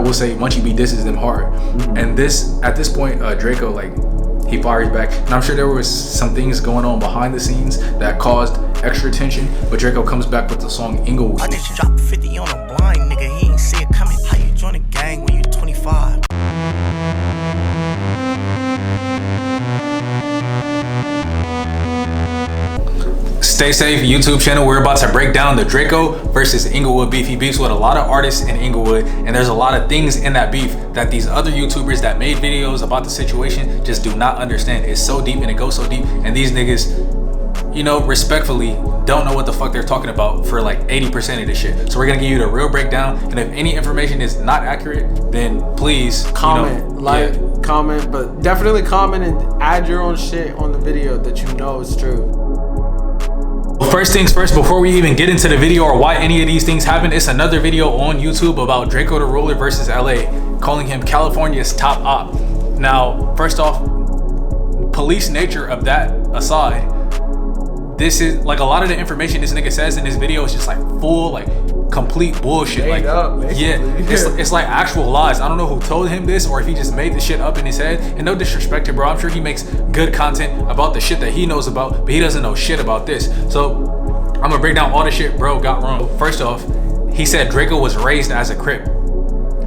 will say Munchie B disses them hard. And at this point, Drakeo, like, he fires back. And I'm sure there was some things going on behind the scenes that caused extra tension, but Drakeo comes back with the song Inglewood. I just dropped 50 on a blind nigga, he ain't see it coming. How you join a gang when you 25? Stay safe, YouTube channel. We're about to break down the Drakeo versus Inglewood beef. He beefs with a lot of artists in Inglewood, and there's a lot of things in that beef that these other YouTubers that made videos about the situation just do not understand. It's so deep and it goes so deep, and these niggas, you know, respectfully don't know what the fuck they're talking about for like 80% of this shit. So we're gonna give you the real breakdown, and if any information is not accurate, then please comment, comment, but definitely comment and add your own shit on the video that you know is true. First things first, before we even get into the video or why any of these things happen, it's another video on YouTube about Drakeo the Ruler versus LA, calling him California's top op. Now, first off, police nature of that aside, this is like a lot of the information this nigga says in this video is just like full, like complete bullshit. Made like up, yeah, it's like actual lies. I don't know who told him this or if he just made the shit up in his head. And no disrespect to bro, I'm sure he makes good content about the shit that he knows about, but he doesn't know shit about this. So I'm gonna break down all the shit bro got wrong. First off, he said Drakeo was raised as a Crip.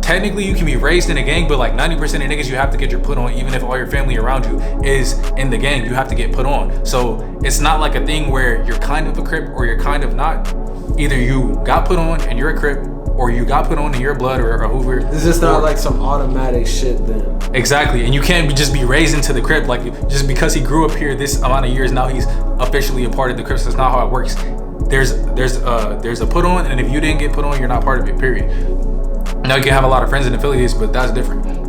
Technically you can be raised in a gang, but like 90% of niggas you have to get your put on, even if all your family around you is in the gang, you have to get put on. So it's not like a thing where you're kind of a Crip or you're kind of not. Either you got put on and you're a Crip, or you got put on in your blood or Hoover. Is this not like some automatic shit then? Exactly, and you can't just be raised into the Crip, like just because he grew up here this amount of years, now he's officially a part of the Crips. That's not how it works. There's a put on, and if you didn't get put on, you're not part of it, period. Now you can have a lot of friends and affiliates, but that's different.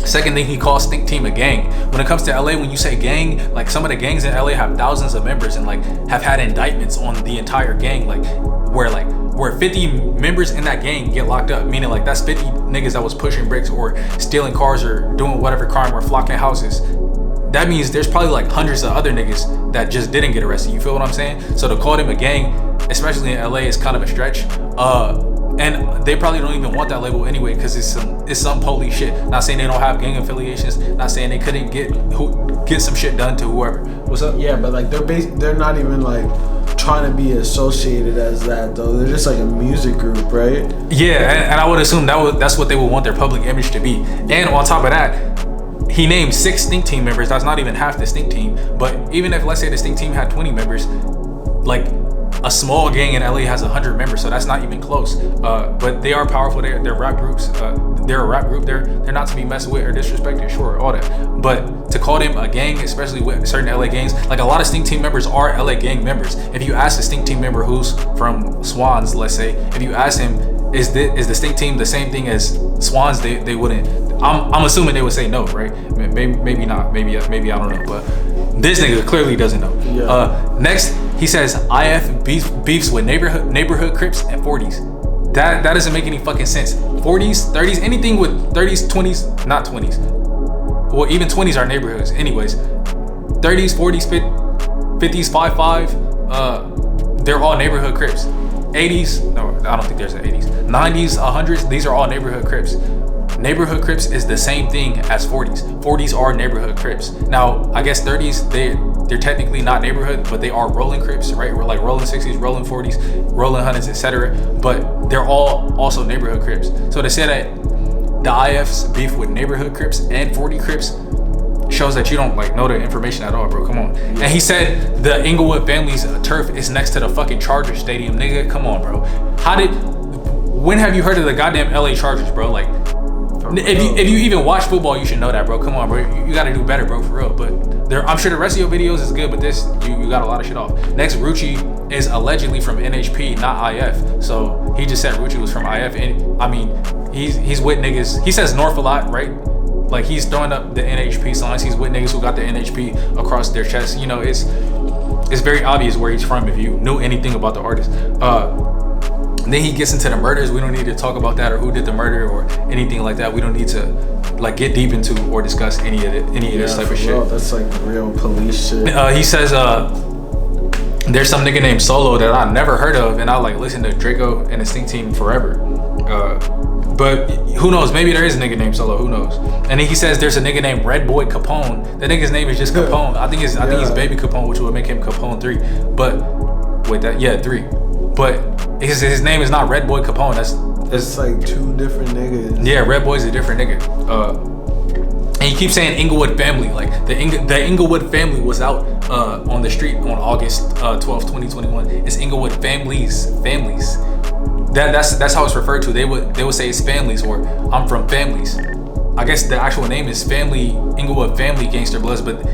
Second thing, he calls Stink Team a gang. When it comes to LA, when you say gang, like some of the gangs in LA have thousands of members and like have had indictments on the entire gang, like where 50 members in that gang get locked up, meaning like that's 50 niggas that was pushing bricks or stealing cars or doing whatever crime or flocking houses. That means there's probably like hundreds of other niggas that just didn't get arrested. You feel what I'm saying? So to call them a gang, especially in LA, is kind of a stretch. And they probably don't even want that label anyway, because it's some police shit. Not saying they don't have gang affiliations. Not saying they couldn't get some shit done to whoever. What's up? Yeah, but like they're not even like trying to be associated as that though. They're just like a music group, right? Yeah, and I would assume that's what they would want their public image to be. And on top of that, he named 6 Stink Team members. That's not even half the Stink Team. But even if, let's say, the Stink Team had 20 members, like a small gang in LA has 100 members, so that's not even close. But they are powerful. They're rap groups. They're a rap group. They're not to be messed with or disrespected, sure, all that. But to call them a gang, especially with certain LA gangs, like a lot of Stink Team members are LA gang members. If you ask a Stink Team member who's from Swans, let's say, if you ask him, is the Stink Team the same thing as Swans, they wouldn't. I'm assuming they would say no, right? Maybe not. Maybe I don't know. But this nigga clearly doesn't know. Yeah. Next, he says IF beefs with neighborhood Crips and 40s. That doesn't make any fucking sense. 40s, 30s, anything with 30s, 20s, not 20s. Well, even 20s are neighborhoods. Anyways, 30s, 40s, 50s, 5-5, they're all neighborhood Crips. 80s, no, I don't think there's an 80s. 90s, 100s, these are all neighborhood Crips. Neighborhood Crips is the same thing as 40s. 40s are neighborhood Crips. Now, I guess 30s, they're technically not neighborhood, but they are rolling Crips, right? We're like rolling 60s, rolling 40s, rolling 100s, etc. But they're all also neighborhood Crips. So to say that the IF's beef with neighborhood Crips and 40 Crips shows that you don't like know the information at all, bro. Come on. And he said the Inglewood family's turf is next to the fucking Chargers stadium, nigga. Come on, bro. When have you heard of the goddamn LA Chargers, bro? Like, if you even watch football, you should know that, bro. Come on, bro. You got to do better, bro, for real. But I'm sure the rest of your videos is good, but this, you got a lot of shit off. Next, Rucci is allegedly from NHP, not IF. So he just said Rucci was from IF. And I mean, he's with niggas. He says North a lot, right? Like, he's throwing up the NHP signs. He's with niggas who got the NHP across their chest. You know, it's very obvious where he's from if you knew anything about the artist. Then he gets into the murders. We don't need to talk about that or who did the murder or anything like that. We don't need to like get deep into or discuss any of this type of shit. That's like real police shit. He says there's some nigga named Solo that I never heard of, and I like listen to Drakeo and the Stink Team forever. But who knows? Maybe there is a nigga named Solo. Who knows? And then he says there's a nigga named Red Boy Capone. That nigga's name is just Capone. I think he's Baby Capone, which would make him Capone 3. But wait, 3. But his name is not Red Boy Capone. It's like 2 different niggas. Yeah, Red Boy's a different nigga. And he keeps saying Inglewood family. Like the Inglewood family was out on the street on August 12th, 2021. It's Inglewood families. That's how it's referred to. They would say it's families, or I'm from families. I guess the actual name is Inglewood Family Gangster Bloods, but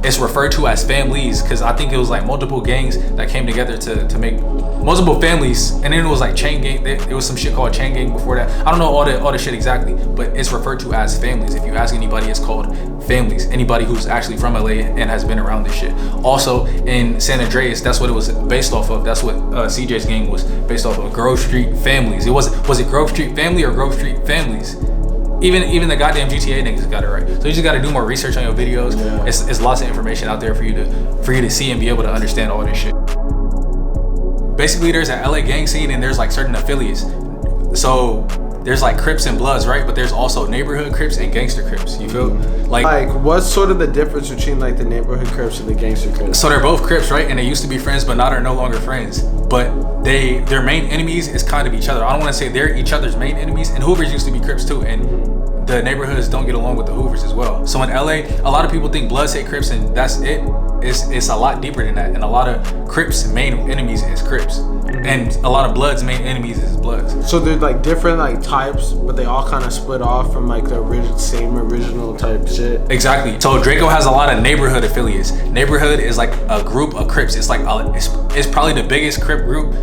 it's referred to as families because I think it was like multiple gangs that came together to make multiple families, and then it was like chain gang. There was some shit called chain gang before that. I don't know all the shit exactly, but it's referred to as families. If you ask anybody, it's called families. Anybody who's actually from LA and has been around this shit. Also in San Andreas, that's what it was based off of. That's what CJ's gang was based off of. Grove Street Families. Was it Grove Street Family or Grove Street Families? Even the goddamn GTA niggas got it right. So you just got to do more research on your videos. Yeah. It's lots of information out there for you to see and be able to understand all this shit. Basically, there's an LA gang scene and there's like certain affiliates. So there's like Crips and Bloods, right? But there's also neighborhood Crips and gangster Crips. You feel? Like what's sort of the difference between like the neighborhood Crips and the gangster Crips? So they're both Crips, right? And they used to be friends, but now they're no longer friends. But their main enemies is kind of each other. I don't want to say they're each other's main enemies. And Hoovers used to be Crips too, and the neighborhoods don't get along with the Hoovers as well. So in LA, a lot of people think Bloods hate Crips and that's it. It's a lot deeper than that. And a lot of Crips' main enemies is Crips. And a lot of Bloods' main enemies is Bloods. So they're like different like types, but they all kind of split off from like the same original type shit. Exactly. So Drakeo has a lot of neighborhood affiliates. Neighborhood is like a group of Crips. It's like it's probably the biggest Crip group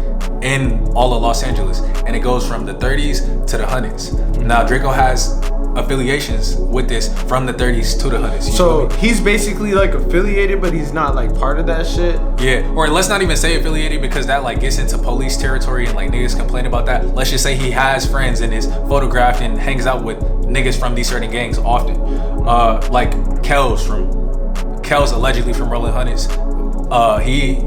in all of Los Angeles, and it goes from the 30s to the 100s. Now Drakeo has affiliations with this from the 30s to the 100s. So he's basically like affiliated, but he's not like part of that shit. Yeah, or let's not even say affiliated because that like gets into police territory and like niggas complain about that. Let's just say he has friends and is photographed and hangs out with niggas from these certain gangs often. Like Kells allegedly from Rolling Hundreds. He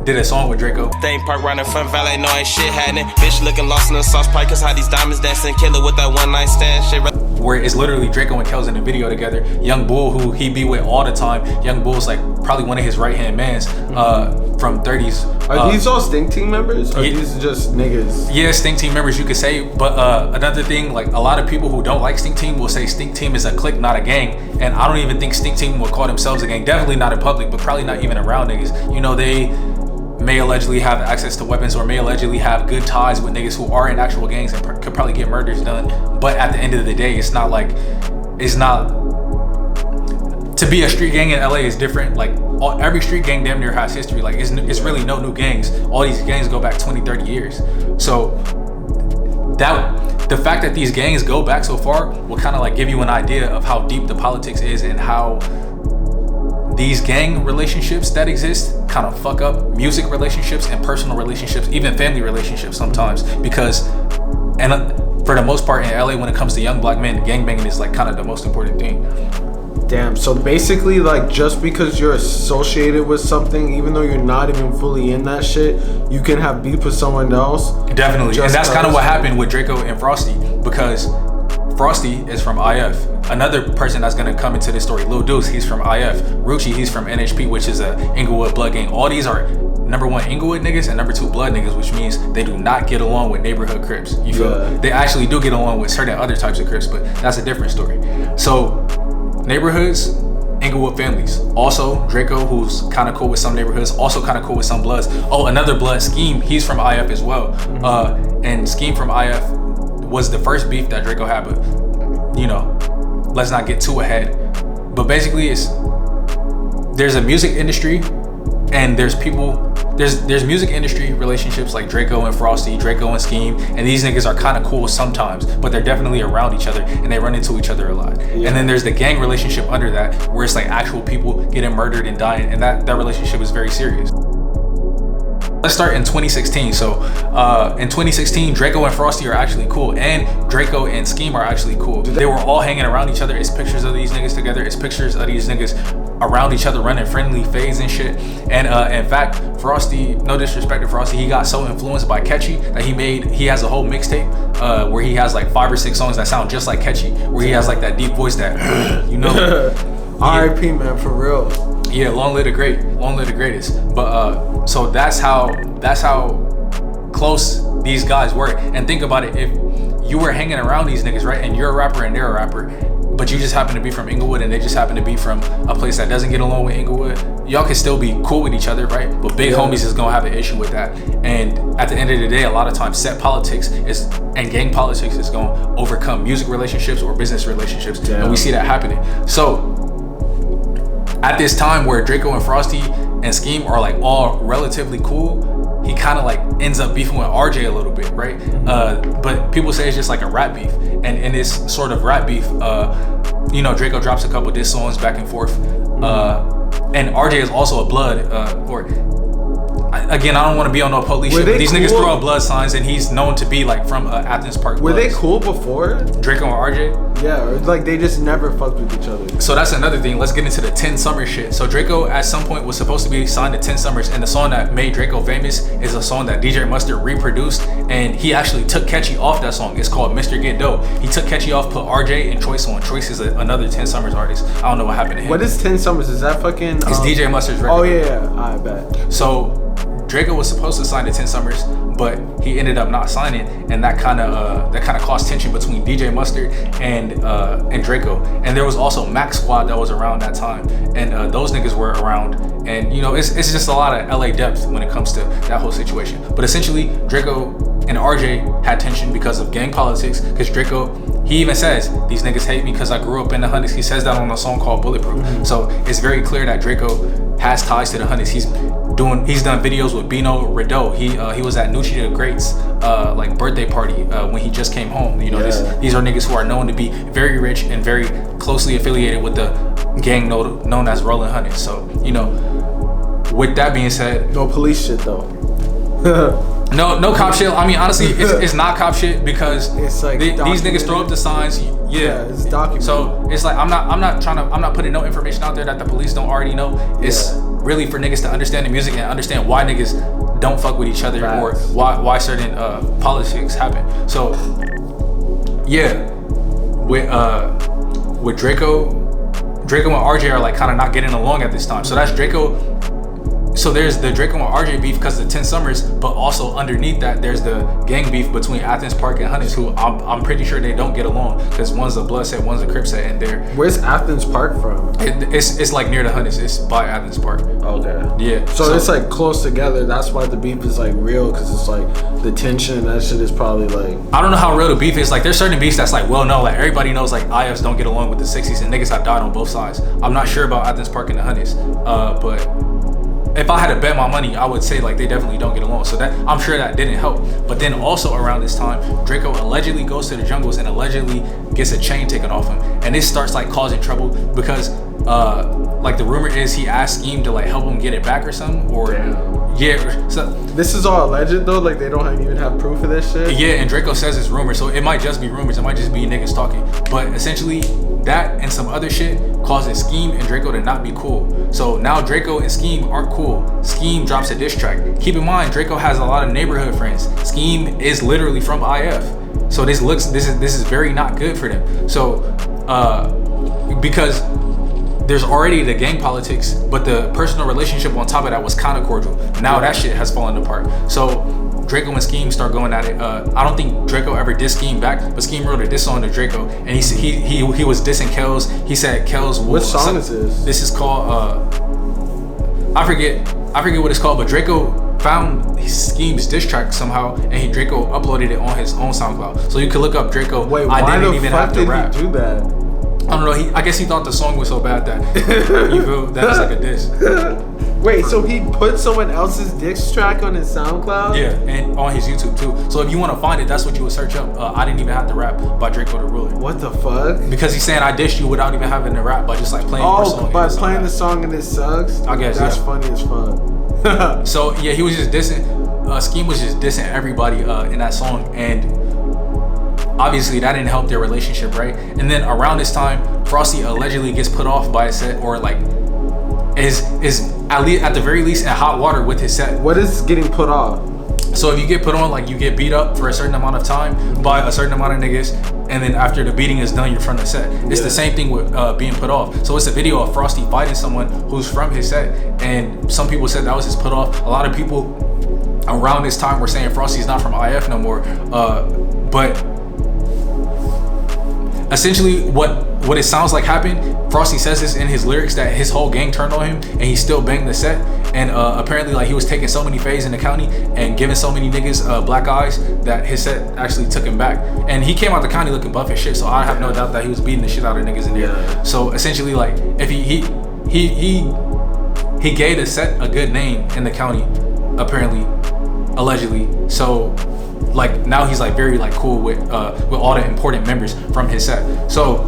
did a song with Drakeo. Thing park right in front valet, no ain't shit happening. Bitch looking lost in the sauce pipe, cause how these diamonds dancing. Killer with that one night stand shit. Where it's literally Drakeo and Kells in the video together. Young Bull, who he be with all the time. Young Bull's like probably one of his right hand mans from 30s. Are these all Stink Team members? Or these just niggas? Yeah, Stink Team members you could say. But another thing, like a lot of people who don't like Stink Team will say Stink Team is a clique, not a gang. And I don't even think Stink Team would call themselves a gang. Definitely not in public, but probably not even around niggas. You know, they may allegedly have access to weapons or may allegedly have good ties with niggas who are in actual gangs and could probably get murders done. But at the end of the day, it's not to be a street gang in LA is different. Like every street gang damn near has history. Like it's really no new gangs. All these gangs go back 20, 30 years. So the fact that these gangs go back so far will kind of like give you an idea of how deep the politics is and how these gang relationships that exist kind of fuck up music relationships and personal relationships, even family relationships sometimes, because for the most part in LA when it comes to young black men, gangbanging is like kind of the most important thing. Damn, so basically like just because you're associated with something, even though you're not even fully in that shit, you can have beef with someone else. Definitely, and that's kind of what happened with Drakeo and Frosty, because Frosty is from IF. Another person that's gonna come into this story, Lil Deuce, he's from IF. Rucci, he's from NHP, which is a Inglewood Blood gang. All these are number one Inglewood niggas and number two Blood niggas, which means they do not get along with neighborhood Crips. You feel? Yeah. They actually do get along with certain other types of Crips, but that's a different story. So neighborhoods, Inglewood families. Also Drakeo, who's kind of cool with some neighborhoods, also kind of cool with some Bloods. Oh, another Blood, Scheme, he's from IF as well. And Scheme from IF was the first beef that Drakeo had, but you know, let's not get too ahead. But basically there's a music industry and there's music industry relationships like Drakeo and Frosty, Drakeo and Scheme, and these niggas are kind of cool sometimes, but they're definitely around each other and they run into each other a lot. Yeah. And then there's the gang relationship under that where it's like actual people getting murdered and dying, and that relationship is very serious. Let's start in 2016. So in 2016, Drakeo and Frosty are actually cool, and Drakeo and Scheme are actually cool. They were all hanging around each other. It's pictures of these niggas together. It's pictures of these niggas around each other running friendly fades and shit. And in fact, Frosty, no disrespect to Frosty, he got so influenced by Catchy that he has a whole mixtape where he has like 5 or 6 songs that sound just like Catchy, where he has like that deep voice that you know. R.I.P. man, for real. Yeah, long live the great, long live the greatest. But so that's how close these guys were. And think about it, if you were hanging around these niggas, right, and you're a rapper and they're a rapper, but you just happen to be from Inglewood and they just happen to be from a place that doesn't get along with Inglewood, y'all can still be cool with each other, right? But big homies is gonna have an issue with that. And at the end of the day, a lot of times set politics and gang politics is gonna overcome music relationships or business relationships. And we see that happening. So at this time where Drakeo and Frosty and Scheme are like all relatively cool, he kind of like ends up beefing with RJ a little bit, right? But people say it's just like a rap beef, and in this sort of rap beef, you know, Drakeo drops a couple diss songs back and forth, and RJ is also a blood, again, I don't want to be on no police shit, but these niggas throw out blood signs, and he's known to be like from Athens Park. Were they cool before? Drakeo and RJ? Yeah, or like they just never fucked with each other. So that's another thing. Let's get into the 10 Summers shit. So Drakeo at some point was supposed to be signed to 10 Summers, and the song that made Drakeo famous is a song that DJ Mustard reproduced, and he actually took Catchy off that song. It's called Mr. Get Dough. He took Catchy off, put RJ and Choice on. Choice is another 10 Summers artist. I don't know what happened to him. What is 10 Summers? Is that fucking... It's DJ Mustard's record. Oh yeah, I bet. So Drakeo was supposed to sign to 10 Summers, but he ended up not signing, and that kind of caused tension between DJ Mustard and Drakeo. And there was also Max Squad that was around that time, and those niggas were around. And you know, it's just a lot of LA depth when it comes to that whole situation. But essentially, Drakeo and RJ had tension because of gang politics. Because Drakeo, he even says, these niggas hate me because I grew up in the Hundreds. He says that on a song called Bulletproof. So it's very clear that Drakeo has ties to the Hundreds. He's done videos with Bino Rideau. He was at Nucci the Great's like birthday party when he just came home. You know, these are niggas who are known to be very rich and very closely affiliated with the gang known as Rolling Hundreds. So, you know, with that being said, no police shit though. No cop shit. I mean, honestly, it's not cop shit because it's like these niggas throw up the signs. Yeah, it's documented. So it's like I'm not putting no information out there that the police don't already know. It's really for niggas to understand the music and understand why niggas don't fuck with each other or why certain politics happen. So yeah, with Drakeo and RJ are like kind of not getting along at this time. So that's Drakeo. So there's the Drakeo and RJ beef because of the 10 Summers, but also underneath that there's the gang beef between Athens Park and Hundreds, who I'm pretty sure they don't get along because one's a blood set, one's a crip set, and they're... Where's Athens Park from? It's like near the Hundreds. It's by Athens Park. Okay. Yeah. So it's like close together. That's why the beef is like real, because it's like the tension and that shit is probably like... I don't know how real the beef is. Like there's certain beefs that's like well known. Like everybody knows like IFs don't get along with the 60s and niggas have died on both sides. I'm not sure about Athens Park and the Hundreds, but if I had to bet my money, I would say like they definitely don't get along. So that I'm sure that didn't help. But then also around this time, Drakeo allegedly goes to the jungles and allegedly gets a chain taken off him, and this starts like causing trouble because like the rumor is he asked Scheme to like help him get it back or something, or so this is all alleged though, like they don't even have proof of this shit. Yeah, and Drakeo says it's rumors, so it might just be rumors, it might just be niggas talking. But essentially that and some other shit causes Scheme and Drakeo to not be cool. So now Drakeo and Scheme aren't cool. Scheme drops a diss track. Keep in mind, Drakeo has a lot of neighborhood friends. Scheme is literally from IF, so this is very not good for them. So because there's already the gang politics, but the personal relationship on top of that was kind of cordial. Now that shit has fallen apart. So Drakeo and Scheme start going at it. I don't think Drakeo ever dissed Scheme back, but Scheme wrote a diss song to Drakeo, and he was dissing Kells. He said Kells. What song is this? This is called I forget what it's called, but Drakeo found Scheme's diss track somehow, and Drakeo uploaded it on his own SoundCloud. So you could look up Drakeo. Wait, why I didn't the even fuck have to did rap. he do that? I don't know. I guess he thought the song was so bad that you feel that it's like a diss. Wait, so he put someone else's diss track on his SoundCloud? Yeah, and on his YouTube too. So if you want to find it, that's what you would search up. I didn't even have to rap by Drakeo the Ruler. What the fuck? Because he's saying I dissed you without even having to rap by just like playing your song. By playing the song and it sucks? I guess, that's funny as fuck. So yeah, he was just dissing. Scheme was just dissing everybody in that song, and obviously that didn't help their relationship, right? And then around this time, Frosty allegedly gets put off by a set, or like is at the very least in hot water with his set. What is getting put off? So if you get put on, like you get beat up for a certain amount of time by a certain amount of niggas, and then after the beating is done, you're from the set. It's the same thing with being put off. So it's a video of Frosty fighting someone who's from his set, and some people said that was his put off. A lot of people around this time were saying Frosty's not from IF no more. But essentially what it sounds like happened, Frosty says this in his lyrics, that his whole gang turned on him and he still banged the set. And apparently like he was taking so many fades in the county and giving so many niggas black eyes that his set actually took him back. And he came out the county looking buff as shit, so I have no doubt that he was beating the shit out of niggas in there. So essentially like if he gave the set a good name in the county, apparently, allegedly. So like now he's like very like cool with all the important members from his set. So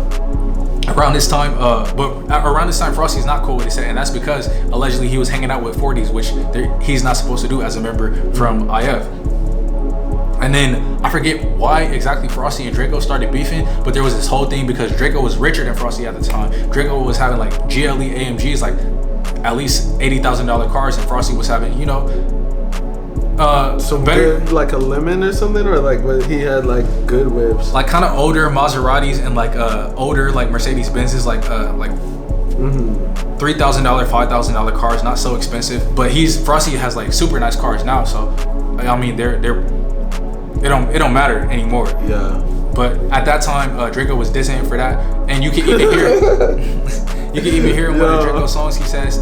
around this time, Frosty's not cool with his set, and that's because allegedly he was hanging out with 40s, which he's not supposed to do as a member from IF. And then I forget why exactly Frosty and Drakeo started beefing, but there was this whole thing because Drakeo was richer than Frosty at the time. Drakeo was having like GLE AMGs, like at least $80,000 cars, and Frosty was having, you know, so better, good, like a lemon or something, or like what he had, like good whips, like kind of older Maseratis and like older like Mercedes Benzes, like $3,000, $5,000 cars, not so expensive. But Frosty has like super nice cars now, so I mean it don't matter anymore. Yeah. But at that time, Drakeo was dissing him for that, and you can even hear it. You can even hear in one of Drakeo's songs. He says,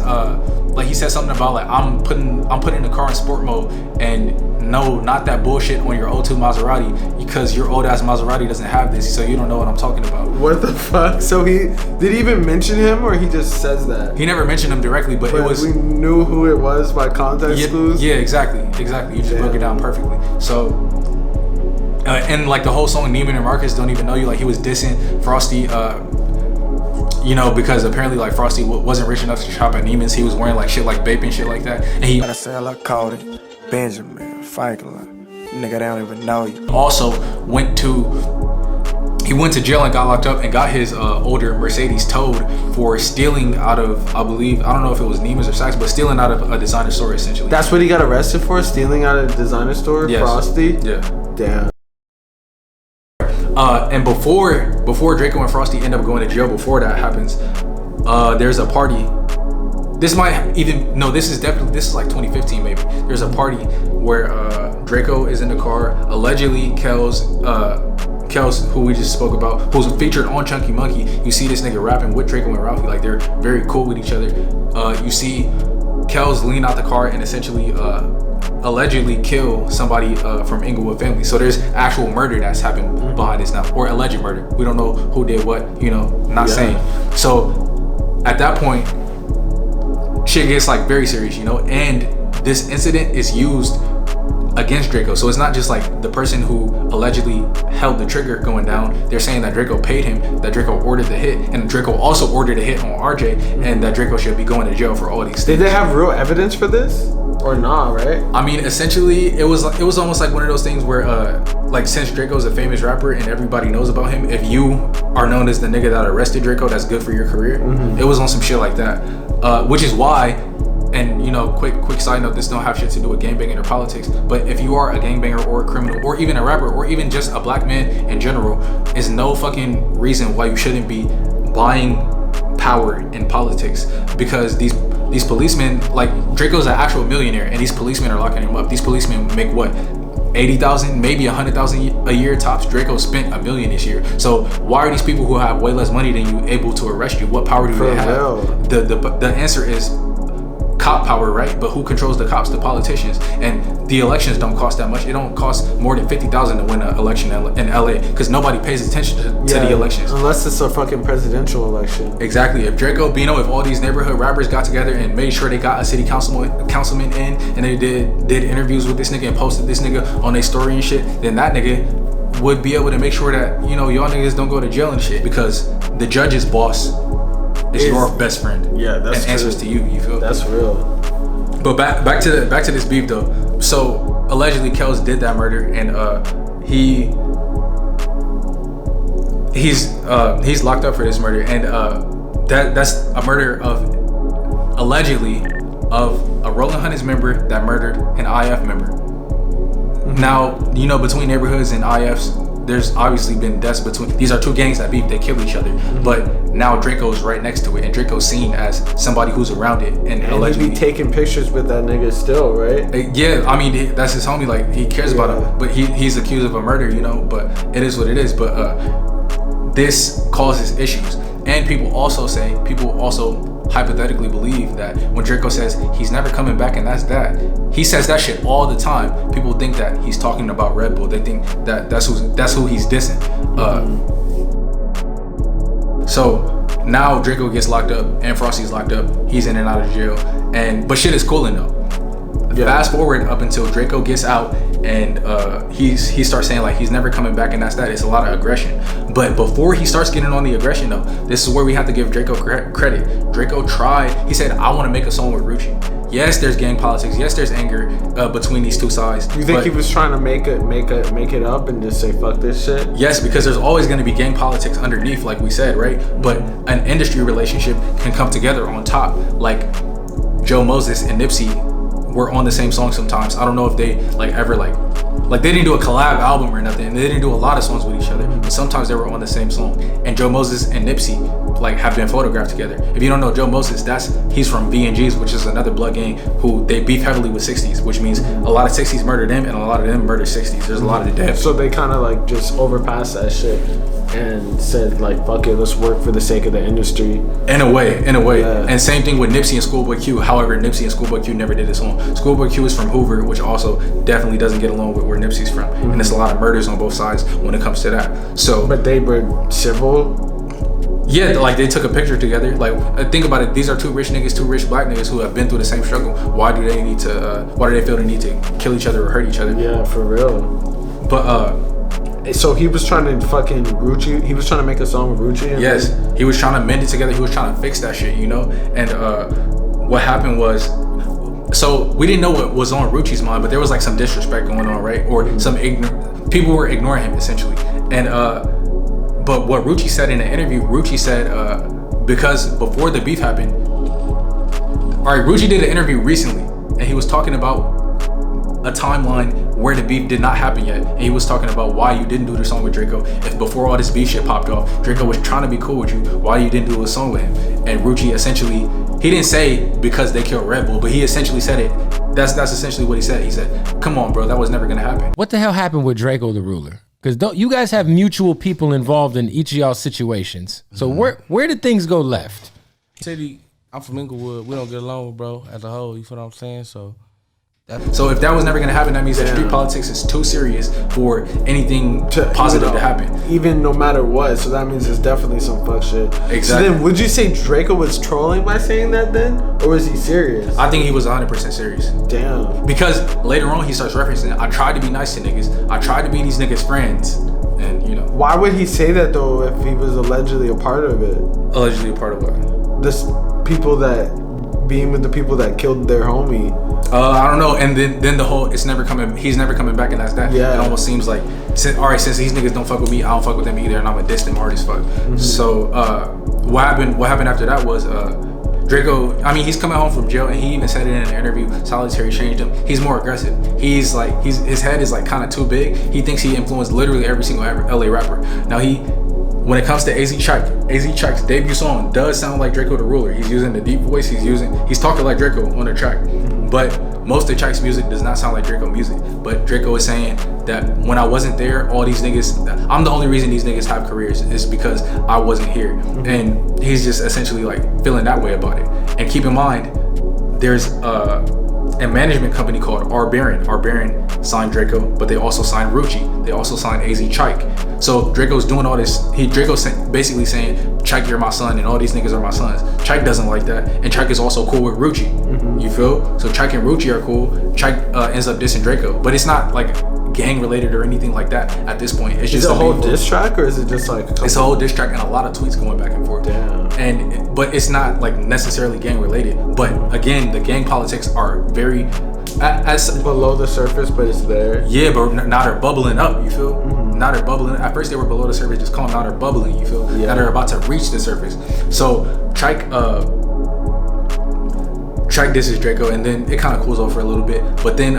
like he said something about like I'm putting the car in sport mode, and no, not that bullshit on your O2 Maserati, because your old ass Maserati doesn't have this, so you don't know what I'm talking about. What the fuck? So did he even mention him, or he just says that? He never mentioned him directly, but it was. We knew who it was by context clues. Yeah, exactly. You just broke it down perfectly. So. And like the whole song, Neiman and Marcus Don't Even Know You, like he was dissing Frosty, you know, because apparently like Frosty wasn't rich enough to shop at Neiman's. He was wearing like shit like Bape and shit like that. And he called it Benjamin Franklin. Nigga, they don't even know you. Also went to jail and got locked up and got his older Mercedes towed for stealing out of, I don't know if it was Neiman's or Saks, but stealing out of a designer store essentially. That's what he got arrested for, stealing out of a designer store? Yes. Frosty? Yeah. Damn. And before Drakeo and Frosty end up going to jail, before that happens, there's a party. This is like 2015 maybe. There's a party where Drakeo is in the car. Allegedly, Kels, who we just spoke about, who's featured on Chunky Monkey. You see this nigga rapping with Drakeo and Ralphie, like they're very cool with each other. You see Kels lean out the car and essentially allegedly kill somebody from Inglewood family. So there's actual murder that's happened behind this now, or alleged murder. We don't know who did what, not saying. So at that point, shit gets like very serious, and this incident is used against Drakeo. So it's not just like the person who allegedly held the trigger going down. They're saying that Drakeo paid him, that Drakeo ordered the hit, and Drakeo also ordered a hit on RJ, and that Drakeo should be going to jail for all these things. Did they have real evidence for this? Or not, right? I mean, essentially, it was almost like one of those things where, like, since Draco's a famous rapper and everybody knows about him, if you are known as the nigga that arrested Drakeo, that's good for your career. It was on some shit like that, which is why. And quick side note, this don't have shit to do with gangbanging or politics, but if you are a gangbanger or a criminal or even a rapper or even just a black man in general, is no fucking reason why you shouldn't be buying power in politics, because these policemen, like Draco's an actual millionaire and these policemen are locking him up. These policemen make what, 80,000, maybe 100,000 a year tops. Draco spent $1 million this year. So why are these people who have way less money than you able to arrest you? What power do they have? The answer is cop power, right? But who controls the cops? The politicians. And the elections don't cost that much. It don't cost more than $50,000 to win an election in LA, because nobody pays attention to the elections. Unless it's a fucking presidential election. Exactly. If Drakeo, if all these neighborhood rappers got together and made sure they got a city councilman in, and they did interviews with this nigga and posted this nigga on their story and shit, then that nigga would be able to make sure that, y'all niggas don't go to jail and shit, because the judge's boss is your best friend. Yeah, that's and answers to you. You feel? That's real. But back to this beef though. So allegedly Kels did that murder, and he's locked up for this murder, and that's a murder of allegedly of a Rolling Hundreds member that murdered an IF member. Now, you know, between neighborhoods and IFs, there's obviously been deaths between. These are two gangs that beef, they kill each other. But now Draco's right next to it, and Draco's seen as somebody who's around it, and allegedly he be taking pictures with that nigga still, right? Yeah, I mean that's his homie. Like he cares about him, but he's accused of a murder, you know. But it is what it is. But this causes issues, and people also hypothetically believe that when Draco says he's never coming back, and that's that, he says that shit all the time. People think that he's talking about Red Bull. They think that that's who he's dissing. So now Draco gets locked up and Frosty's locked up. He's in and out of jail, but shit is cooling though. Yeah. Fast forward up until Draco gets out, and he starts saying like he's never coming back, and that's that. It's a lot of aggression. But before he starts getting on the aggression though, this is where we have to give Draco credit. Draco tried. He said, "I want to make a song with Rucci." Yes, there's gang politics. Yes, there's anger between these two sides. You think he was trying to make it up and just say fuck this shit? Yes, because there's always going to be gang politics underneath, like we said, right? But an industry relationship can come together on top. Like Joe Moses and Nipsey were on the same song sometimes. I don't know if they ever they didn't do a collab album or nothing, and they didn't do a lot of songs with each other, but sometimes they were on the same song. And Joe Moses and Nipsey have been photographed together. If you don't know Joe Moses, he's from V&Gs, which is another blood gang who they beef heavily with 60s, which means a lot of 60s murdered them and a lot of them murdered 60s. There's a lot of deaths. So they kind of just overpassed that shit and said fuck it, let's work for the sake of the industry. In a way. Yeah. And same thing with Nipsey and Schoolboy Q. However, Nipsey and Schoolboy Q never did a song. Schoolboy Q is from Hoover, which also definitely doesn't get along with where Nipsey's from. And there's a lot of murders on both sides when it comes to that. So, but they were civil. Yeah, they took a picture together. Think about it. These are two rich black niggas who have been through the same struggle. Why do they feel the need to kill each other or hurt each other? Yeah, for real. But so he was trying to fucking Rucci. He was trying to make a song with Rucci. Yes, he was trying to mend it together. He was trying to fix that shit, you know. And what happened was, so we didn't know what was on Rucci's mind, but there was some disrespect going on, right? Or some people were ignoring him essentially. And but what Rucci said in the interview, Rucci said because before the beef happened, all right, Rucci did an interview recently, and he was talking about a timeline where the beef did not happen yet, and he was talking about why you didn't do the song with Draco. If before all this beef shit popped off, Draco was trying to be cool with you, why you didn't do a song with him? And Rucci essentially, he didn't say because they killed Red Bull, but he essentially said it. That's essentially what he said. He said, "Come on, bro, that was never gonna happen." What the hell happened with Draco the Ruler? Because you guys have mutual people involved in each of y'all situations. So where did things go left? City, I'm from Inglewood. We don't get along, bro, as a whole. You feel what I'm saying? So if that was never gonna happen, that means that street politics is too serious for anything positive to happen. Even no matter what, so that means there's definitely some fuck shit. Exactly. So then, would you say Draco was trolling by saying that then, or was he serious? I think he was 100% serious. Damn. Because later on he starts referencing, I tried to be nice to niggas. I tried to be these niggas' friends, and you know. Why would he say that though if he was allegedly a part of it? Allegedly a part of what? Being with the people that killed their homie. I don't know, and then the whole he's never coming back, and that's that. Yeah. It almost seems like since these niggas don't fuck with me, I don't fuck with them either, and I'm a distant artist fuck. So what happened after that was Draco, I mean, he's coming home from jail, and he even said it in an interview, solitary changed him. He's more aggressive. His head is kind of too big. He thinks he influenced literally every single LA rapper. Now when it comes to AZ Chike's debut song does sound like Draco the Ruler. He's using the deep voice. He's talking like Draco on the track. But most of Chike's music does not sound like Draco music. But Draco is saying that when I wasn't there, all these niggas, I'm the only reason these niggas have careers is because I wasn't here. And he's just essentially feeling that way about it. And keep in mind, there's a management company called R Baron. R Baron signed Draco, but they also signed Rucci. They also signed AZ Chike. So Draco's doing all this. Draco's basically saying, Chike, you're my son, and all these niggas are my sons. Chike doesn't like that, and Chike is also cool with Rucci. You feel? So Chike and Rucci are cool. Chike ends up dissing Draco, but it's not gang related or anything like that at this point. It's Is just it a whole diss track or is it just like it's a whole diss track and a lot of tweets going back and forth. Damn. But it's not like necessarily gang related. But again, the gang politics are very as below the surface, but it's there. Yeah, but now they're bubbling up. You feel? Now they're bubbling. At first they were below the surface, just calm. Now they're bubbling. You feel? Yeah. Now they're about to reach the surface. So Trike disses Drakeo, and then it kind of cools off for a little bit. But then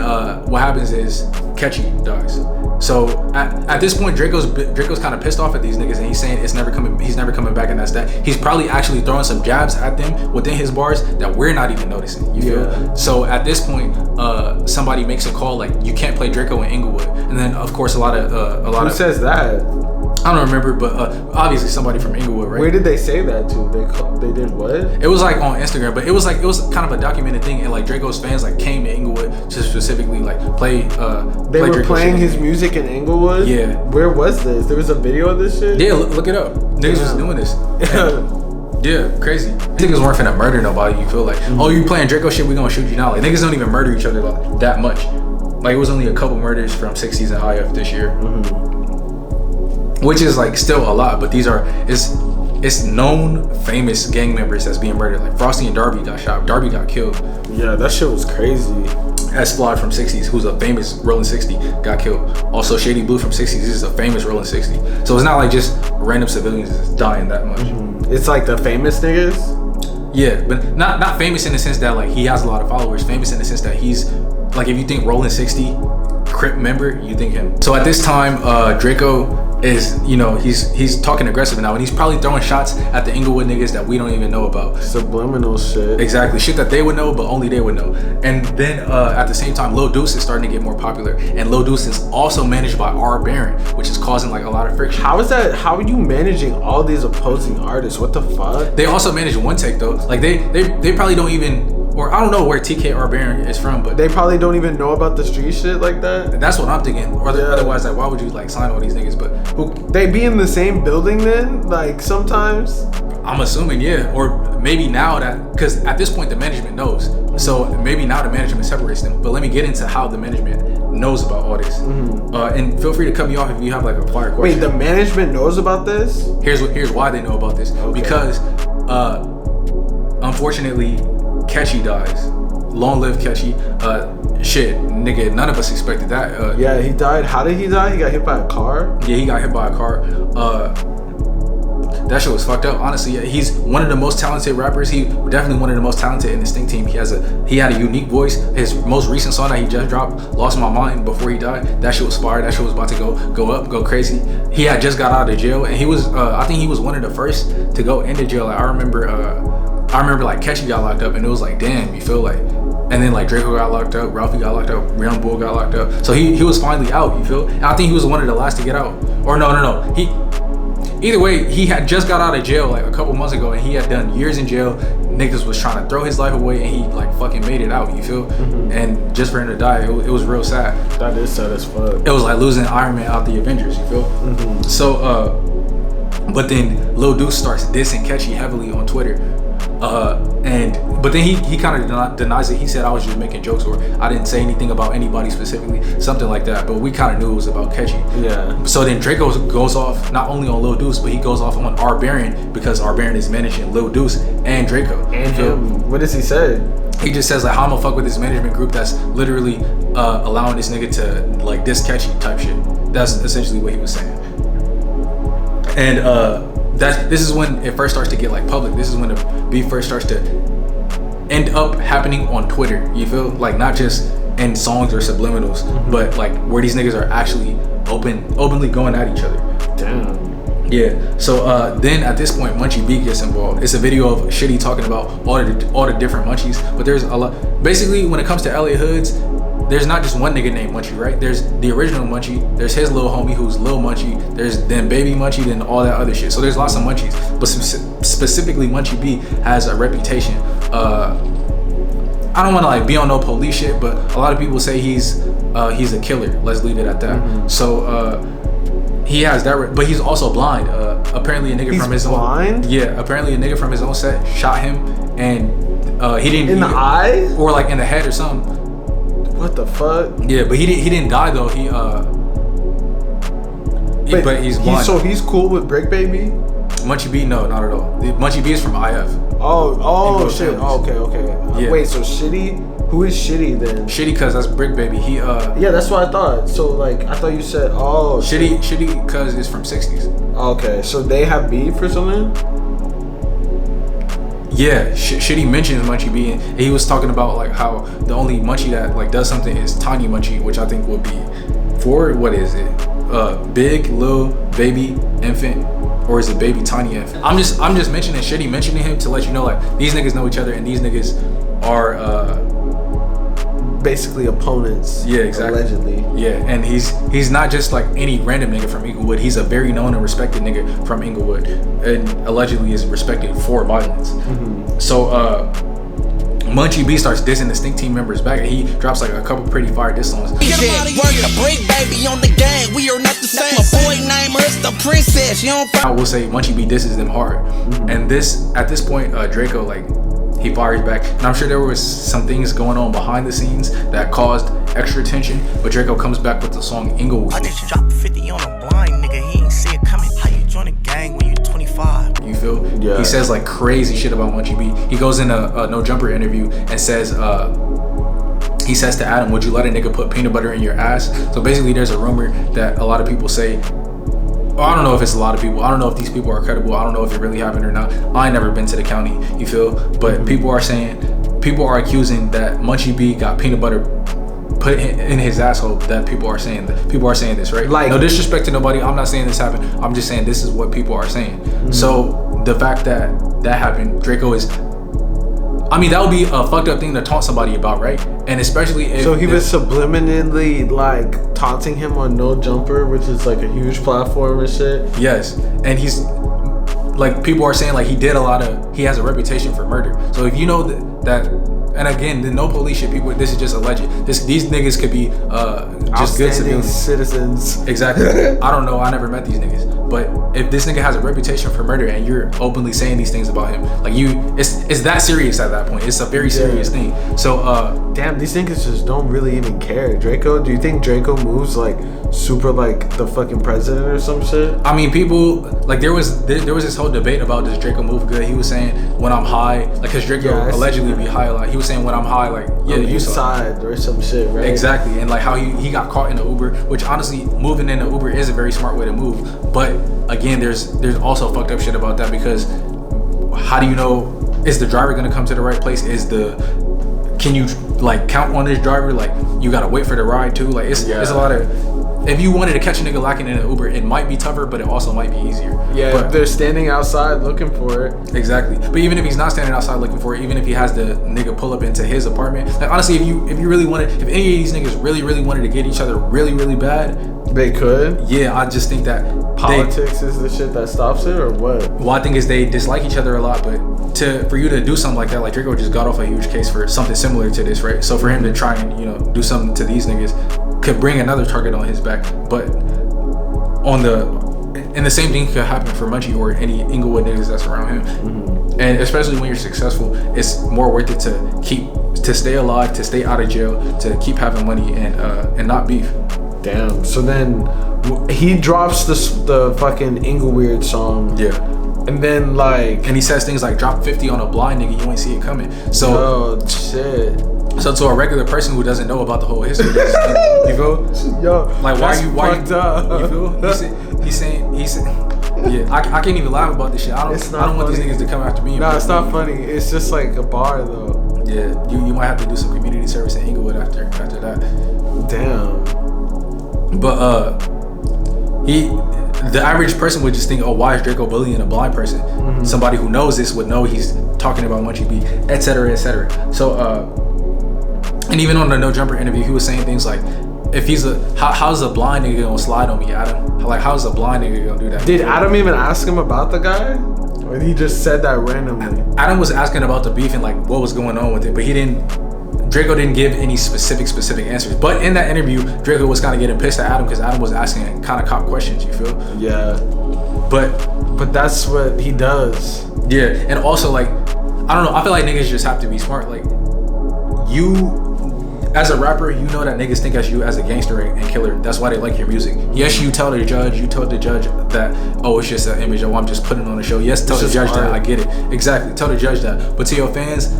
what happens is Catchy dies. So at this point, Draco's kind of pissed off at these niggas, and he's saying he's never coming back, and that's that. He's probably actually throwing some jabs at them within his bars that we're not even noticing. You feel? So at this point, somebody makes a call like, you can't play Drakeo in Inglewood, and then of course a lot of Who says that? I don't remember, but obviously somebody from Inglewood, right? Where did they say that to? They did what? It was like on Instagram, but it was kind of a documented thing, and like Draco's fans like came to Inglewood to specifically like play. They were Draco's playing shit. his music in Inglewood. Yeah. Where was this? There was a video of this shit. Yeah, look it up. Niggas was doing this. Yeah, crazy. Niggas weren't finna murder nobody. You feel like, oh, you playing Drakeo shit, we gonna shoot you now. Like niggas don't even murder each other like, that much. Like it was only a couple murders from 60s and IF this year. Which is like still a lot, but these are it's known famous gang members that's being murdered. Like Frosty and Darby got shot. Darby got killed. Yeah, that shit was crazy. Escalation from 60s, who's a famous Rolling 60, got killed. Also Shady Blue from 60s, this is a famous Rolling 60. So it's not like just random civilians that's dying that much. It's like the famous niggas. Yeah, but not famous in the sense that like he has a lot of followers. Famous in the sense that he's like, if you think Rolling 60 Crip member, you think him. So at this time, Drakeo is, you know, he's talking aggressive now, and he's probably throwing shots at the Inglewood niggas that we don't even know about. Subliminal shit. Exactly, shit that they would know, but only they would know. And then at the same time, Lil Deuce is starting to get more popular, and Lil Deuce is also managed by R. Baron, which is causing like a lot of friction. How is that? How are you managing all these opposing artists? What the fuck? They also manage One Take though. Like they probably don't even, or I don't know where TKR Baron is from, but they probably don't even know about the street shit like that. That's what I'm thinking. Or otherwise, like, why would you like sign all these niggas? But they be in the same building then? Like sometimes? I'm assuming, yeah. Or maybe now that, because at this point the management knows. So maybe now the management separates them. But let me get into how the management knows about all this. And feel free to cut me off if you have like a fire question. Wait, the management knows about this? Here's why they know about this. Okay. Because unfortunately, Catchy dies. Long live Catchy. Shit, nigga, none of us expected that. Yeah, he died. How did he die? He got hit by a car? Yeah, he got hit by a car. That shit was fucked up. Honestly, he's one of the most talented rappers. He definitely one of the most talented in the Sting team. He had a unique voice. His most recent song that he just dropped, "Lost My Mind," before he died, that shit was fire. That shit was about to go crazy. He had just got out of jail, and he was I think he was one of the first to go into jail. Like, I remember like Catchy got locked up, and it was like, damn, you feel like. And then like Drakeo got locked up, Ralphie got locked up, Young Bull got locked up. So he was finally out, you feel? And I think he was one of the last to get out. Or no. Either way, he had just got out of jail like a couple months ago, and he had done years in jail. Niggas was trying to throw his life away, and he like fucking made it out, you feel? And just for him to die, it was real sad. That is sad as fuck. It was like losing Iron Man out the Avengers, you feel? So, but then Lil Deuce starts dissing Catchy heavily on Twitter. But then he kind of denies it. He said I was just making jokes, or I didn't say anything about anybody specifically, something like that. But we kind of knew it was about Catchy. Yeah. So then Drakeo goes off not only on Lil Deuce, but he goes off on R. Baron, because R. Baron is managing Lil Deuce and Drakeo. And him. What does he say? He just says like, how I'm gonna fuck with this management group that's literally allowing this nigga to like diss Catchy type shit. That's essentially what he was saying. And this is when it first starts to get like public. This is when the beef first starts to end up happening on Twitter. You feel like not just in songs or subliminals, but like where these niggas are actually openly going at each other. Damn. Yeah. So then at this point, Munchie B gets involved. It's a video of Shitty talking about all the different Munchies. But there's a lot. Basically, when it comes to LA hoods, there's not just one nigga named Munchie, right? There's the original Munchie, there's his little homie who's Lil Munchie, there's then Baby Munchie, then all that other shit. So there's lots of Munchies, but specifically Munchie B has a reputation. I don't want to like be on no police shit, but a lot of people say he's a killer. Let's leave it at that. So he has that, but he's also blind. Apparently a nigga from his blind? Yeah, apparently a nigga from his own set shot him, and he didn't in the eye or like in the head or something. What the fuck? Yeah, but he didn't die though. But he's blind. So he's cool with Brick Baby? Munchie B, no, not at all. Munchie B is from IF. Oh shit. Oh, okay. Yeah. Wait, so Shitty? Who is Shitty then? Shitty cuz that's Brick Baby. Yeah, that's what I thought. So like I thought you said Shitty cuz is from 60s. Okay, so they have beef or something? Yeah, Shitty mentions Munchie B, and he was talking about like how the only Munchie that like does something is Tiny Munchie, which I think would be for what is it? Big, little, baby, infant, or is it baby, tiny infant? I'm just mentioning Shitty mentioning him to let you know like these niggas know each other and these niggas are basically opponents. Yeah, exactly. Allegedly. Yeah, and he's not just like any random nigga from Inglewood. He's a very known and respected nigga from Inglewood, and allegedly is respected for violence. Mm-hmm. So Munchie B starts dissing the Stink Team members back, and he drops like a couple pretty fire diss songs. Get him out of here. The Brick Baby on the gang. We are not the same. My boy name us the princess. You don't. I will say Munchie B disses them hard, and at this point Draco like he fires back, and I'm sure there was some things going on behind the scenes that caused extra tension. But Draco comes back with the song Inglewood. I just dropped 50 on a blind nigga. He ain't see it coming. How you join a gang when you 25? You feel? Yeah. He says like crazy shit about Munchie B. He goes in a No Jumper interview and says, he says to Adam, "Would you let a nigga put peanut butter in your ass?" So basically, there's a rumor that a lot of people say. I don't know if it's a lot of people. I don't know if these people are credible. I don't know if it really happened or not. I ain't never been to the county. You feel? But people are accusing that Munchie B got peanut butter put in his asshole. That people are saying this, right? Like, no disrespect to nobody. I'm not saying this happened. I'm just saying this is what people are saying. Mm-hmm. So the fact that happened, Draco is. I mean, that would be a fucked up thing to taunt somebody about, right? And especially if... So he was subliminally, like, taunting him on No Jumper, which is, like, a huge platform and shit? Yes. And he's... Like, people are saying, like, he has a reputation for murder. So if you know that and again, the no police shit, people, this is just alleged. These niggas could be just good citizens. Exactly. I don't know. I never met these niggas. But if this nigga has a reputation for murder and you're openly saying these things about him, like it's that serious at that point. It's a very serious thing. So damn, these niggas just don't really even care. Draco, do you think Draco moves like super like the fucking president or some shit? I mean, people like there was this whole debate about does Draco move good. He was saying when I'm high, like because Draco allegedly be high a lot. He was saying when I'm high, like you side or some shit, right? Exactly, and like how he got caught in the Uber, which honestly moving in the Uber is a very smart way to move. But again, there's also fucked up shit about that because how do you know, is the driver gonna come to the right place? Can you like count on this driver? Like you gotta wait for the ride too. Like it's a lot of. If you wanted to catch a nigga lacking in an Uber, it might be tougher, but it also might be easier. Yeah, but they're standing outside looking for it. Exactly. But even if he's not standing outside looking for it, even if he has the nigga pull up into his apartment, like honestly, if you really wanted, if any of these niggas really wanted to get each other really bad, they could. Yeah, I just think that politics is the shit that stops it, or what? Well, I think is they dislike each other a lot, but for you to do something like that, like Draco just got off a huge case for something similar to this, right? So for him to try and do something to these niggas could bring another target on his back, but and the same thing could happen for Munchie or any Inglewood niggas that's around him. Mm-hmm. And especially when you're successful, it's more worth it to stay alive, to stay out of jail, to keep having money and not beef. Damn. So then he drops the fucking Inglewood song. Yeah. And then and he says things like drop 50 on a blind nigga, you ain't see it coming. So oh shit. So to a regular person who doesn't know about the whole history, you feel? Yo, like why you up. You feel? He's saying yeah, I can't even laugh about this shit. I don't want these niggas to come after me. No, it's not funny. It's just like a bar though. Yeah, you might have to do some community service in Inglewood after that. Damn. But the average person would just think, oh, why is Draco bullying a blind person? Mm-hmm. Somebody who knows this would know he's talking about Munchie B, etc., etc. So and even on the No Jumper interview, he was saying things like, if he's how's a blind nigga gonna slide on me, Adam? Like, how's a blind nigga gonna do that? Did Adam even ask him about the guy? Or he just said that randomly? Adam was asking about the beef and like what was going on with it, but Draco didn't give any specific answers. But in that interview, Draco was kind of getting pissed at Adam because Adam was asking kind of cop questions, you feel? Yeah. But that's what he does. Yeah, and also like, I don't know, I feel like niggas just have to be smart. Like, as a rapper, you know that niggas think as you as a gangster and killer. That's why they like your music. Yes, you told the judge that, oh, it's just an image. Oh, I'm just putting on a show. Yes, tell the judge that. I get it. Exactly. Tell the judge that. But to your fans,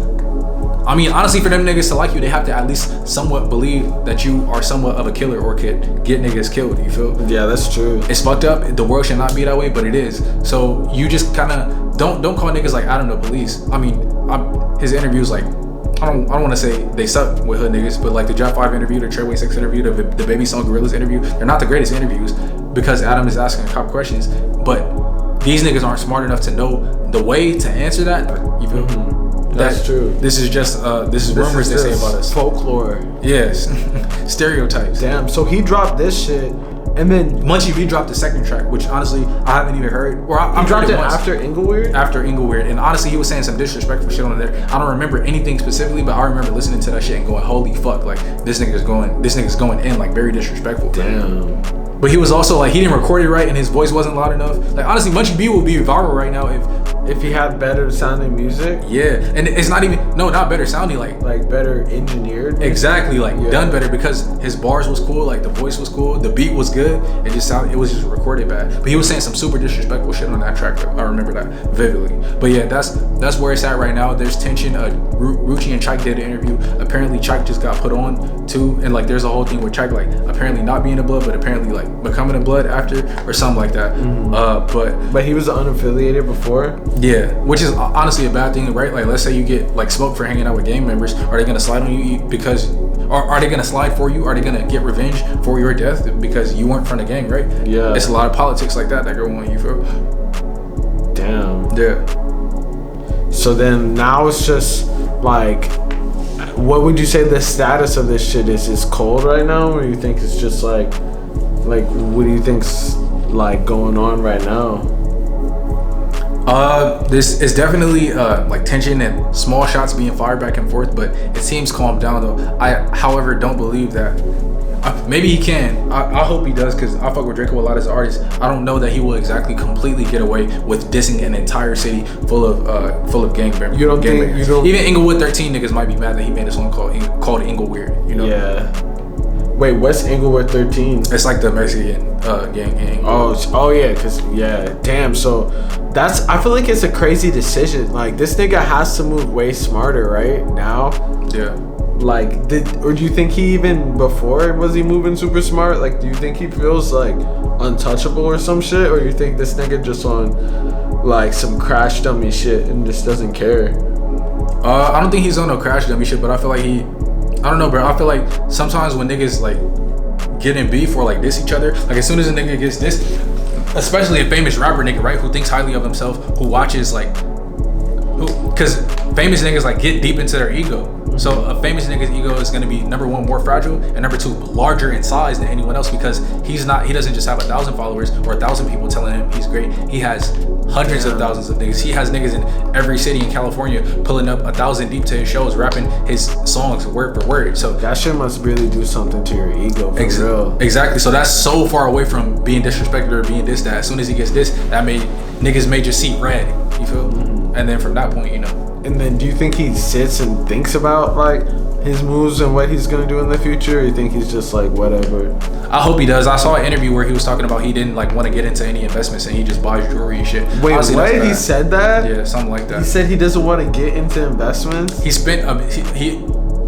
I mean, honestly, for them niggas to like you, they have to at least somewhat believe that you are somewhat of a killer or could get niggas killed. You feel? Yeah, that's true. It's fucked up. The world should not be that way, but it is. So you just kind of don't call niggas like Adam the police. I mean, his interviews, like, I don't want to say they suck with hood niggas, but like the Drop 5 interview, the Treyway 6 interview, the Baby Song Gorillas interview, they're not the greatest interviews because Adam is asking cop questions. But these niggas aren't smart enough to know the way to answer that. You feel? That's true. This is just this is rumors they say about us. Folklore. Yes. Stereotypes. Damn. So he dropped this shit, and then Munchie V dropped the second track, which honestly I haven't even heard. Or I dropped heard it once. after Inglewood. After Inglewood, and honestly, he was saying some disrespectful shit on there. I don't remember anything specifically, but I remember listening to that shit and going, "Holy fuck!" Like this nigga's going in, like very disrespectful. Damn. But he was also like, he didn't record it right, and his voice wasn't loud enough. Like honestly, Munchie B will be viral right now if he had better sounding music. Yeah, and it's not better sounding, like better engineered. Exactly, like done better because his bars was cool, like the voice was cool, the beat was good. It was just recorded bad. But he was saying some super disrespectful shit on that track. I remember that vividly. But yeah, that's where it's at right now. There's tension. Rucci and Chike did an interview. Apparently Chike just got put on too, and like there's a whole thing with Chike like apparently not being a blood, but apparently like becoming a blood after or something like that. But he was unaffiliated before. Yeah, which is honestly a bad thing, right? Like, let's say you get like smoked for hanging out with gang members. Are they gonna slide on you because, or are they gonna slide for you? Are they gonna get revenge for your death because you weren't from the gang, right? Yeah, it's a lot of politics like that go on. You feel? Damn. Yeah. So then now it's just like, what would you say the status of this shit is? Is cold right now, or you think it's just like what do you think's like going on right now? This is definitely like tension and small shots being fired back and forth, but it seems calmed down though. I, however, don't believe that. Maybe he can. I hope he does, because I fuck with Drakeo a lot as an artist. I don't know that he will exactly completely get away with dissing an entire city full of gang members. You don't think? You don't? Even Inglewood 13 niggas might be mad that he made a song called Ingleweird. You know? Yeah. Wait, what's Inglewood 13? It's like the Mexican gang in Inglewood. Oh yeah, damn. So I feel like it's a crazy decision. Like this nigga has to move way smarter right now. Yeah. Like or do you think he even before was he moving super smart? Like do you think he feels like untouchable or some shit, or you think this nigga just on like some crash dummy shit and just doesn't care? I don't think he's on no crash dummy shit, but I feel like I don't know, bro. I feel like sometimes when niggas like get in beef or like diss each other, like as soon as a nigga gets this, especially a famous rapper nigga, right, who thinks highly of himself, who watches like, because famous niggas like get deep into their ego. So a famous nigga's ego is gonna be number one, more fragile, and number two, larger in size than anyone else, because he doesn't just have 1,000 followers or 1,000 people telling him he's great. He has hundreds of thousands of niggas. He has niggas in every city in California pulling up 1,000 deep to his shows, rapping his songs word for word. So that shit must really do something to your ego for real. Exactly. So that's so far away from being disrespected or being dissed that as soon as he gets dissed, niggas may just see red. You feel? Mm-hmm. And then from that point, you know. And then do you think he sits and thinks about like his moves and what he's gonna do in the future, or you think he's just like whatever? I hope he does. I saw an interview where he was talking about he didn't like want to get into any investments and he just buys jewelry and shit. Wait, what? He said that? Yeah, something like that. He said he doesn't want to get into investments. He spent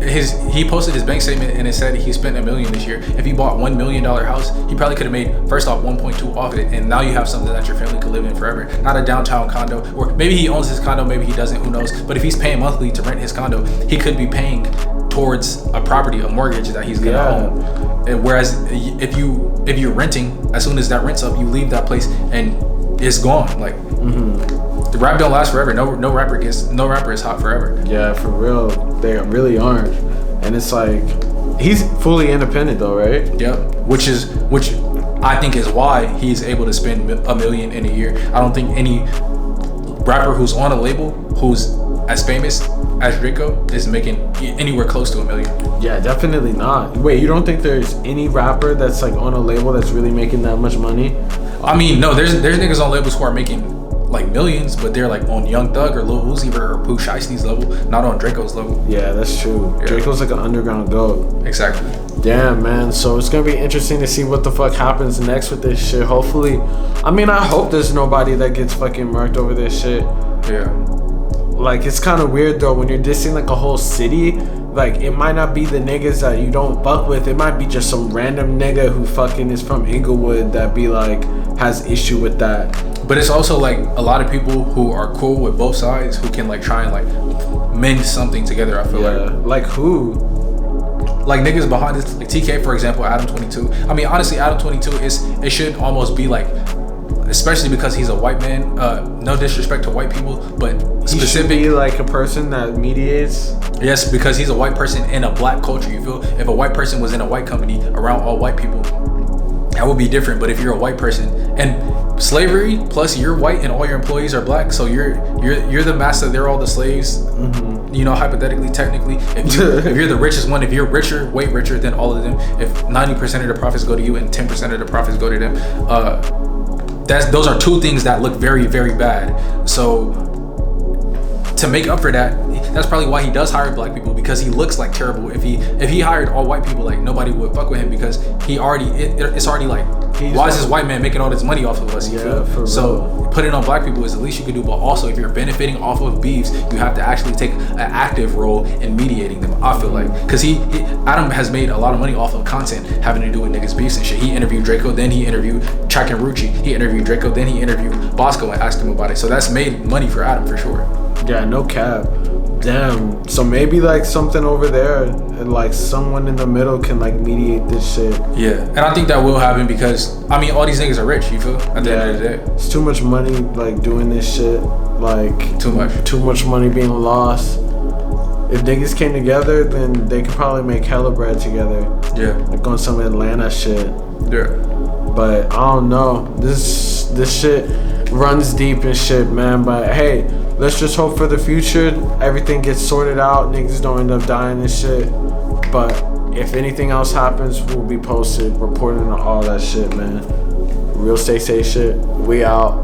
he posted his bank statement and it said he spent $1 million this year. If he bought $1 million house, he probably could have made first off 1.2 off it, and now you have something that your family could live in forever. Not a downtown condo, or maybe he owns his condo, maybe he doesn't, who knows. But if he's paying monthly to rent his condo, he could be paying towards a property, a mortgage that he's gonna own. And whereas if you're renting, as soon as that rent's up, you leave that place and it's gone. Like the rap don't last forever. No rapper is hot forever. Yeah, for real, they really aren't. And it's like he's fully independent though, right? Yep. Which I think is why he's able to spend $1 million in a year. I don't think any rapper who's on a label who's as famous as Drakeo is making anywhere close to $1 million. Yeah, definitely not. Wait, you don't think there's any rapper that's like on a label that's really making that much money? I mean, no, there's niggas on labels who are making like millions, but they're like on Young Thug or Lil Uzi or Pooh Shiesty's level, not on Draco's level. Yeah, that's true. Yeah. Draco's like an underground goat. Exactly. Damn, man. So it's gonna be interesting to see what the fuck happens next with this shit. Hopefully, I mean, I hope there's nobody that gets fucking murked over this shit. Yeah. Like, it's kind of weird though when you're dissing like a whole city. Like, it might not be the niggas that you don't fuck with. It might be just some random nigga who fucking is from Inglewood that be like has issue with that. But it's also like a lot of people who are cool with both sides who can like try and like mend something together. I feel Like who? Like niggas behind this, like TK for example, Adam 22. I mean, honestly, Adam 22 it should almost be like, especially because he's a white man. No disrespect to white people, but He should be like a person that mediates. Yes, because he's a white person in a black culture. You feel? If a white person was in a white company around all white people, that would be different. But if you're a white person and slavery plus you're white and all your employees are black, so you're the master, they're all the slaves. Mm-hmm. You know, hypothetically, technically, if you're the richest one, if you're richer, way richer than all of them, if 90% of the profits go to you and 10% of the profits go to them, those are two things that look very, very bad. So to make up for that, that's probably why he does hire black people, because he looks like terrible. If he hired all white people, like nobody would fuck with him, because it's already like, why is this white man making all this money off of us? You feel? So putting on black people is the least you could do. But also, if you're benefiting off of beefs, you have to actually take an active role in mediating them. I feel like, because Adam has made a lot of money off of content having to do with niggas beefs and shit. He interviewed Draco, then he interviewed Chak and Rucci. He interviewed Draco, then he interviewed Bosco and asked him about it. So that's made money for Adam for sure. Yeah, no cap. Damn. So maybe like something over there and like someone in the middle can like mediate this shit. Yeah, and I think that will happen because, I mean, all these niggas are rich, you feel? At the end of the day. It's too much money like doing this shit. Like too much money being lost. If niggas came together, then they could probably make hella bread together. Yeah. Like on some Atlanta shit. Yeah. But I don't know. This shit runs deep and shit, man. But hey, let's just hope for the future everything gets sorted out, niggas don't end up dying and shit. But if anything else happens, we'll be posted, reporting on all that shit, man. Real stay safe shit. We out.